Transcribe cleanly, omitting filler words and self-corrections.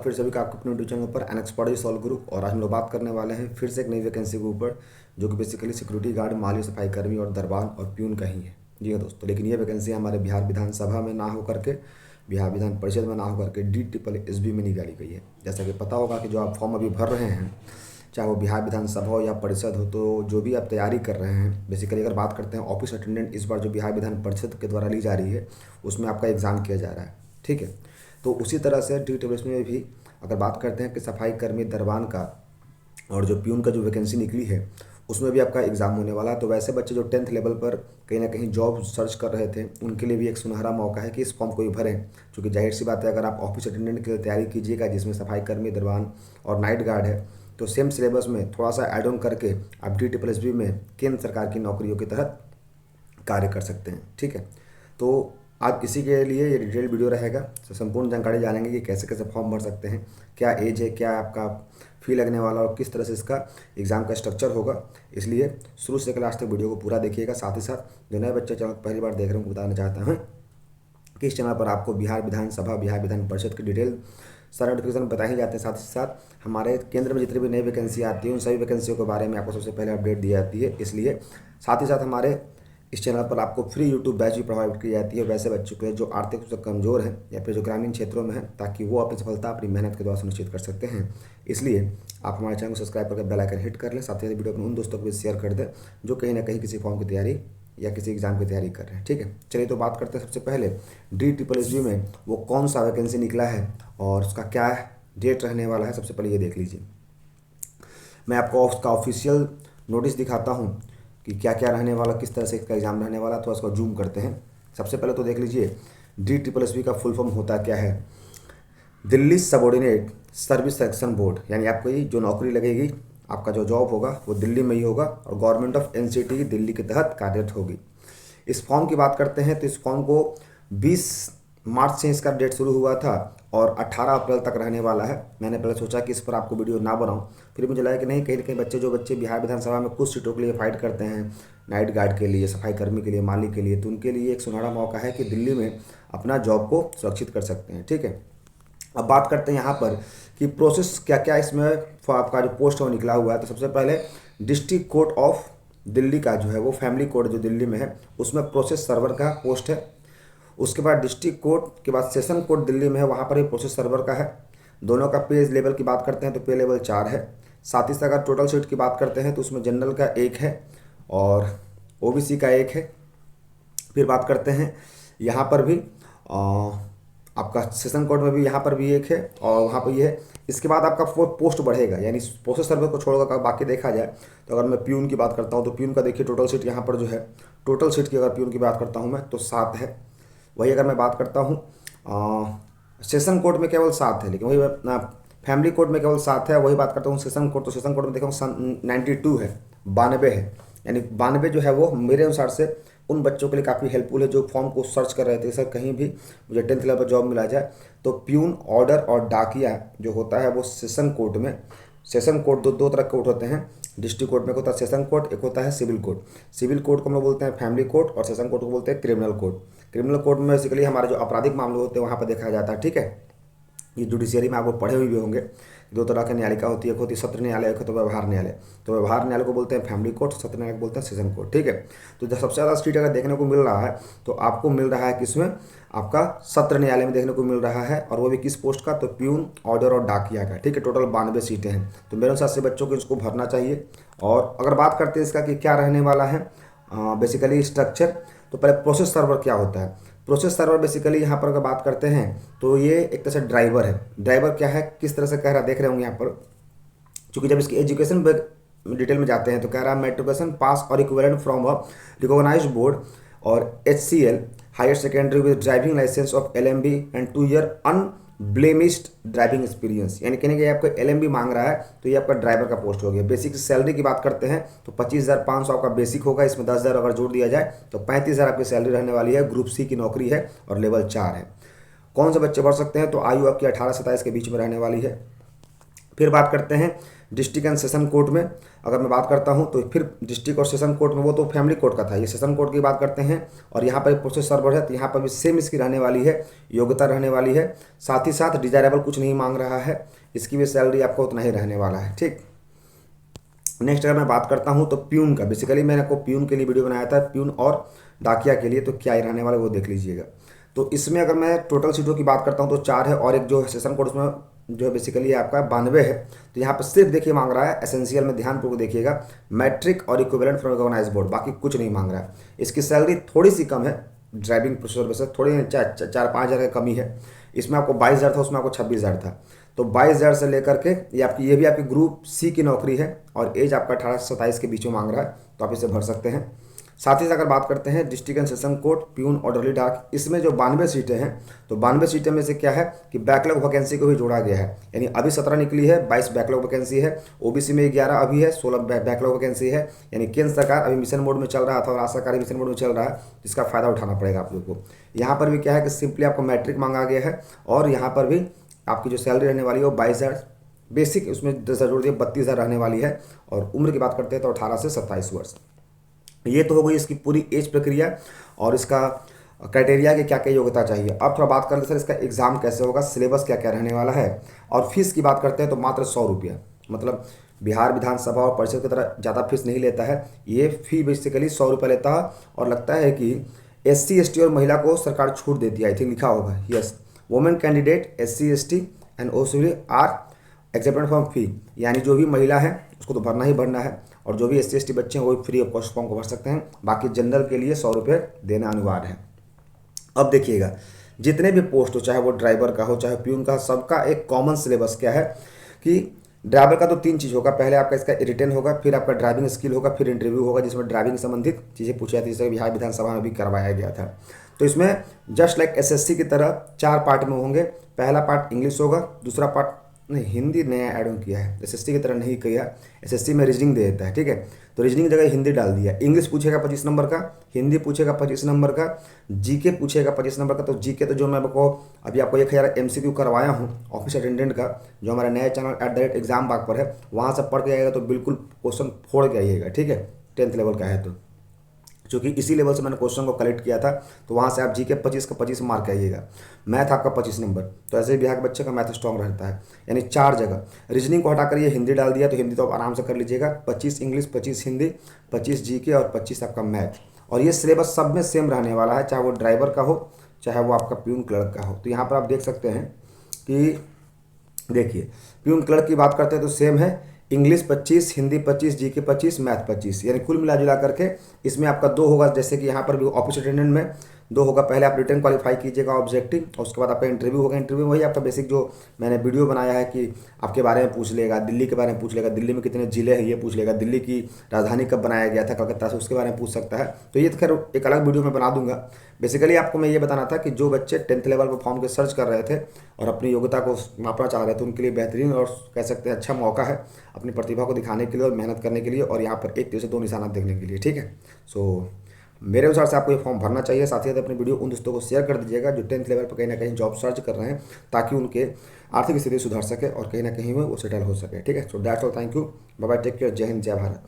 फिर सभी का आपके अपने यूट्यूब चैनल पर अनएक्सपर्ट सॉल्व गुरु। और आज हम लोग बात करने वाले हैं फिर से एक नई वैकेंसी के ऊपर, जो कि बेसिकली सिक्योरिटी गार्ड, माली, सफाई कर्मी और दरबान और प्यून का ही है। जी हाँ दोस्तों, लेकिन ये वैकेंसी हमारे बिहार विधानसभा में ना हो करके, बिहार विधान परिषद में ना हो करके DSSB में निकाली गई है। जैसा कि पता होगा कि जो आप फॉर्म अभी भर रहे हैं, चाहे वो बिहार विधानसभा हो या परिषद हो, तो जो भी आप तैयारी कर रहे हैं, बेसिकली अगर बात करते हैं ऑफिस अटेंडेंट, इस बार जो बिहार विधान परिषद के द्वारा ली जा रही है उसमें आपका एग्ज़ाम किया जा रहा है। ठीक है, तो उसी तरह से DSSB में भी अगर बात करते हैं कि सफाई कर्मी, दरबान का और जो प्यून का जो वैकेंसी निकली है उसमें भी आपका एग्ज़ाम होने वाला है। तो वैसे बच्चे जो 10th लेवल पर कहीं ना कहीं जॉब सर्च कर रहे थे, उनके लिए भी एक सुनहरा मौका है कि इस फॉर्म को भी भरें। क्योंकि जाहिर सी बात है, अगर आप ऑफिस अटेंडेंट के लिए तैयारी कीजिएगा जिसमें सफाई कर्मी, दरबान और नाइट गार्ड है, तो सेम सिलेबस में थोड़ा सा ऐड ऑन करके आप DSSB में केंद्र सरकार की नौकरियों के तहत कार्य कर सकते हैं। ठीक है, तो आज इसी के लिए ये डिटेल वीडियो रहेगा। तो संपूर्ण जानकारी जानेंगे कि कैसे कैसे फॉर्म भर सकते हैं, क्या एज है, क्या आपका फ़ी लगने वाला और किस तरह से इसका एग्ज़ाम का स्ट्रक्चर होगा। इसलिए शुरू से लास्ट तक वीडियो को पूरा देखिएगा। साथ ही साथ जो नए बच्चे चैनल पहली बार देख रहे हैं उनको बताना चाहता हूँ कि इस चैनल पर आपको बिहार विधानसभा, बिहार विधान परिषद की डिटेल सारे नोटिफिकेशन बताए ही जाते हैं। साथ ही साथ हमारे केंद्र में जितनी भी नई वैकेंसी आती है उन सभी वैकेंसियों के बारे में आपको सबसे पहले अपडेट दी जाती है। इसलिए साथ ही साथ हमारे इस चैनल पर आपको फ्री यूट्यूब बैच भी प्रोवाइड की जाती है वैसे बच्चों के लिए जो आर्थिक रूप से कमज़ोर हैं या फिर जो ग्रामीण क्षेत्रों में हैं, ताकि वो अपनी सफलता अपनी मेहनत के द्वारा सुनिश्चित कर सकते हैं। इसलिए आप हमारे चैनल को सब्सक्राइब करके बेल आइकन हिट कर लें। साथ ही वीडियो अपने उन दोस्तों को भी शेयर कर दें जो कहीं ना कहीं किसी फॉर्म की तैयारी या किसी एग्जाम की तैयारी कर रहे हैं। ठीक है, चलिए तो बात करते हैं सबसे पहले DSSB में वो कौन सा वैकेंसी निकला है और उसका क्या डेट रहने वाला है। सबसे पहले ये देख लीजिए, मैं आपको उसका ऑफिशियल नोटिस दिखाता हूँ कि क्या क्या रहने वाला, किस तरह से इसका एग्ज़ाम रहने वाला। तो इसको जूम करते हैं। सबसे पहले तो देख लीजिए DSSB का फुल फॉर्म होता क्या है। Delhi subordinate service selection board, यानी आपको ये जो नौकरी लगेगी, आपका जो जॉब होगा वो दिल्ली में ही होगा और गवर्नमेंट ऑफ NCT दिल्ली के तहत कार्यरत होगी। इस फॉर्म की बात करते हैं तो इस फॉर्म को 20 मार्च से इसका डेट शुरू हुआ था और 18 अप्रैल तक रहने वाला है। मैंने पहले सोचा कि इस पर आपको वीडियो ना बनाऊं, फिर मुझे लगा कि नहीं, कहीं ना कहीं जो बच्चे बिहार विधानसभा में कुछ सीटों के लिए फाइट करते हैं, नाइट गार्ड के लिए, सफाई कर्मी के लिए, माली के लिए, तो उनके लिए एक सुनहरा मौका है कि दिल्ली में अपना जॉब को सुरक्षित कर सकते हैं। ठीक है, अब बात करते हैं यहाँ पर कि प्रोसेस क्या क्या इसमें आपका जो पोस्ट है वो निकला हुआ है। तो सबसे पहले डिस्ट्रिक्ट कोर्ट ऑफ दिल्ली का जो है वो फैमिली कोर्ट जो दिल्ली में है उसमें प्रोसेस सर्वर का पोस्ट है। उसके बाद डिस्ट्रिक्ट कोर्ट के बाद सेशन कोर्ट दिल्ली में है, वहाँ पर भी प्रोसेस सर्वर का है। दोनों का पे लेवल की बात करते हैं तो पे लेवल 4 है। साथ ही साथ अगर टोटल सीट की बात करते हैं तो उसमें जनरल का 1 है और OBC का 1 है। फिर बात करते हैं यहाँ पर भी आपका सेशन कोर्ट में भी यहाँ पर भी 1 है और वहाँ पर ये है। इसके बाद आपका पोस्ट बढ़ेगा, यानी प्रोसेस सर्वर को छोड़कर बाकी देखा जाए तो अगर मैं प्यून की बात करता हूँ तो प्यून का देखिए टोटल सीट यहाँ पर जो है, टोटल सीट की अगर प्यून की बात करता हूँ मैं तो 7 है। वही अगर मैं बात करता हूँ सेशन कोर्ट में केवल 7 है, लेकिन वही फैमिली कोर्ट में केवल 7 है। वही बात करता हूँ सेशन कोर्ट, तो सेशन कोर्ट में देखा 92 है, 92 है। यानी 92 जो है वो मेरे अनुसार से उन बच्चों के लिए काफ़ी हेल्पफुल है जो फॉर्म को सर्च कर रहे थे सर कहीं भी मुझे 10th लेवल पर जॉब मिला जाए। तो प्यून, ऑर्डर और डाकिया जो होता है वो सेशन कोर्ट में, सेशन कोर्ट दो तरह के कोर्ट होते हैं। डिस्ट्रिक्ट कोर्ट में एक होता है सेशन कोर्ट, एक होता है सिविल कोर्ट। सिविल कोर्ट को हम लोग बोलते हैं फैमिली कोर्ट और सेशन कोर्ट को बोलते हैं क्रिमिनल कोर्ट। क्रिमिनल कोर्ट में बेसिकली हमारे जो आपराधिक मामले होते हैं वहाँ पर देखा जाता है। ठीक है, ये जुडिशियरी में आप लोग पढ़े हुए भी होंगे, 2 तरह की न्यायालिका होती है, एक होती है सत्र न्यायालय, एक होता है व्यवहार न्यायालय। तो व्यवहार न्यायालय को बोलते हैं फैमिली कोर्ट, सत्र न्यायालय को बोलते हैं सेशन कोर्ट। ठीक है, तो जब सबसे ज़्यादा सीट अगर देखने को मिल रहा है तो आपको मिल रहा है किसमें, आपका सत्र न्यायालय में देखने को मिल रहा है, और वो भी किस पोस्ट का, तो प्यून, ऑर्डर और डाकिया का। ठीक है, टोटल 92 सीटें हैं। तो मेरे अनुसार से बच्चों को इसको भरना चाहिए। और अगर बात करते हैं इसका कि क्या रहने वाला है बेसिकली स्ट्रक्चर, तो पहले प्रोसेस सर्वर क्या होता है। प्रोसेस सर्वर बेसिकली यहाँ पर अगर बात करते हैं तो ये एक तरह से ड्राइवर है। ड्राइवर क्या है, किस तरह से कह रहा देख रहे होंगे यहाँ पर, क्योंकि जब इसकी एजुकेशन डिटेल में जाते हैं तो कह रहा है मेट्रिकुलेशन पास और equivalent from a recognised board और HCL higher secondary with driving licence of LMB and 2 year unblemished driving experience. यानी कहने कि आपको LMB मांग रहा है तो ये आपका ड्राइवर का पोस्ट हो गया। बेसिक सैलरी की बात करते हैं तो 25,500 आपका बेसिक होगा, इसमें 10,000 अगर जोड़ दिया जाए तो 35,000 आपकी सैलरी रहने वाली है। ग्रुप C की नौकरी है और लेवल 4 है। कौन से बच्चे भर सकते हैं, तो आयु आपकी 18 से 27 के बीच में रहने वाली है। फिर बात करते हैं डिस्ट्रिक्ट एंड सेशन कोर्ट में। अगर मैं बात करता हूं तो फिर डिस्ट्रिक्ट और सेशन कोर्ट में, वो तो फैमिली कोर्ट का था, ये सेशन कोर्ट की बात करते हैं। और यहाँ पर प्रोसेस सर्वर है, तो यहाँ पर भी सेम इसकी रहने वाली है, योग्यता रहने वाली है। साथ ही साथ डिजायरेबल कुछ नहीं मांग रहा है, इसकी भी सैलरी आपको उतना ही रहने वाला है। ठीक, नेक्स्ट अगर मैं बात करता हूँ तो प्यून का, बेसिकली मैंने आपको प्यून के लिए वीडियो बनाया था, प्यून और डाकिया के लिए, तो क्या ही रहने वाला है वो देख लीजिएगा। तो इसमें अगर मैं टोटल सीटों की बात करता हूँ तो 4 है, और एक जो सेशन कोर्ट उसमें जो बेसिकली आपका 92 है। तो यहाँ पर सिर्फ देखिए मांग रहा है एसेंशियल में, ध्यानपूर्वक देखिएगा, मैट्रिक और इक्विवेलेंट फ्रॉम रिकॉग्नाइज्ड बोर्ड, बाकी कुछ नहीं मांग रहा है। इसकी सैलरी थोड़ी सी कम है ड्राइविंग प्रोफेसर वैसे, थोड़ी 4-5 हज़ार की कमी है। इसमें आपको 22,000 था, उसमें आपको 26,000 था। तो 22,000 से लेकर के ये भी आपकी ग्रुप सी की नौकरी है, और एज आपका 18 से 27 के बीच में मांग रहा है, तो आप इसे भर सकते हैं। साथ ही साथ अगर बात करते हैं district and session court peon और ऑर्डरली डाक, इसमें जो 92 सीटें हैं, तो 92 सीटें में से क्या है कि बैकलॉग वैकेंसी को भी जोड़ा गया है। यानी अभी 17 निकली है, 22 बैकलॉग वैकेंसी है, ओबीसी में 11 अभी है, 16 बैकलॉग वैकेंसी है। यानी केंद्र सरकार अभी मिशन मोड में चल रहा था और राज्य सरकार मिशन मोड में चल रहा है, जिसका फायदा उठाना पड़ेगा आप लोग को। यहाँ पर भी क्या है कि सिंपली आपको मैट्रिक मांगा गया है, और यहाँ पर भी आपकी जो सैलरी रहने वाली है वो 22,000 बेसिक, उसमें 10,000 जोड़ दिए 32,000 रहने वाली है। और उम्र की बात करते हैं तो 18 से 27 वर्ष। ये तो हो गई इसकी पूरी एज प्रक्रिया और इसका क्राइटेरिया कि क्या क्या योग्यता चाहिए। अब थोड़ा बात करते हैं सर इसका एग्जाम कैसे होगा, सिलेबस क्या क्या रहने वाला है, और फीस की बात करते हैं तो मात्र 100 रुपया, मतलब बिहार विधानसभा और परिषद की तरह ज़्यादा फीस नहीं लेता है। ये फी बेसिकली 100 रुपये लेता है, और लगता है कि SC ST और महिला को सरकार छूट देती है, आई थिंक लिखा होगा, yes, women candidate SC ST and OCD are accepted from fee, यानी जो भी महिला है उसको तो भरना ही भरना है, और जो भी SC ST बच्चे हैं वो फ्री ऑफ कॉस्ट फॉर्म को भर सकते हैं। बाकी जनरल के लिए 100 रुपये देना अनिवार्य है। अब देखिएगा, जितने भी पोस्ट हो, चाहे वो ड्राइवर का हो चाहे प्यून का, सबका एक कॉमन सिलेबस क्या है कि ड्राइवर का तो 3 चीज़ होगा। पहले आपका इसका रिटन होगा, फिर आपका ड्राइविंग स्किल होगा, फिर इंटरव्यू होगा जिसमें ड्राइविंग संबंधित चीज़ें पूछी जाती है, जिसे बिहार विधानसभा में भी करवाया गया था। तो इसमें जस्ट लाइक SSC की तरह 4 पार्ट में होंगे। पहला पार्ट इंग्लिश होगा, दूसरा पार्ट नहीं, हिंदी नया ऐड ऑन किया है, SSC की तरह नहीं किया। SSC में रीजनिंग दे देता है, ठीक है, तो रीजनिंग की जगह हिंदी डाल दिया। इंग्लिश पूछेगा 25 नंबर का, हिंदी पूछेगा 25 नंबर का, GK पूछेगा 25 नंबर का। तो GK तो जो मैं आपको अभी आपको 1000 MCQ करवाया हूँ ऑफिस अटेंडेंट का, जो हमारा नया चैनल @exam बाग पर है, वहाँ से पढ़ के आइएगा तो बिल्कुल क्वेश्चन फोड़ के आइएगा, ठीक है, 10th लेवल का है तो, चूँकि इसी लेवल से मैंने क्वेश्चन को कलेक्ट किया था। तो वहाँ से आप GK 25 का 25 मार्क आइएगा, मैथ आपका 25 नंबर। तो ऐसे ही बिहार के बच्चे का मैथ स्ट्रॉन्ग रहता है। यानी 4 जगह रीजनिंग को हटाकर ये हिंदी डाल दिया, तो हिंदी तो आप आराम से कर लीजिएगा, 25 इंग्लिश, 25 हिंदी, 25 GK और 25 आपका मैथ। और ये सिलेबस सब में सेम रहने वाला है, चाहे वो ड्राइवर का हो चाहे वो आपका प्यून क्लर्क का हो। तो यहाँ पर आप देख सकते हैं कि देखिए, प्यून क्लर्क की बात करते हैं तो सेम है, इंग्लिश 25, हिंदी 25, GK 25, मैथ 25, यानी कुल मिला जुला करके इसमें आपका 2 होगा। जैसे कि यहाँ पर भी ऑफिस अटेंडेंट में 2 होगा। पहले आप रिटर्न क्वालिफाई कीजिएगा ऑब्जेक्टिव, और उसके बाद आपका इंटरव्यू होगा। इंटरव्यू वही आपका बेसिक जो मैंने वीडियो बनाया है कि आपके बारे में पूछ लेगा, दिल्ली के बारे में पूछ लेगा, दिल्ली में कितने जिले हैं ये पूछ लेगा, दिल्ली की राजधानी कब बनाया गया था कलकत्ता से, उसके बारे में पूछ सकता है। तो ये तो खैर एक अलग वीडियो में बना दूंगा। बेसिकली आपको मैं ये बताना था कि जो बच्चे 10th लेवल पर फॉर्म के सर्च कर रहे थे और अपनी योग्यता को मापना चाह रहे थे, उनके लिए बेहतरीन और कह सकते हैं अच्छा मौका है अपनी प्रतिभा को दिखाने के लिए और मेहनत करने के लिए, और यहाँ पर 1 से 2 निशाना देखने के लिए, ठीक है। सो मेरे अनुसार से आपको ये फॉर्म भरना चाहिए। साथ ही साथ अपनी वीडियो उन दोस्तों को शेयर कर दीजिएगा जो 10th लेवल पर कहीं ना कहीं जॉब सर्च कर रहे हैं, ताकि उनके आर्थिक स्थिति सुधार सके और कहीं ना कहीं वो सेटल हो सके, ठीक है। So that's all, thank you, bye bye, take care, जय हिंद, जय भारत।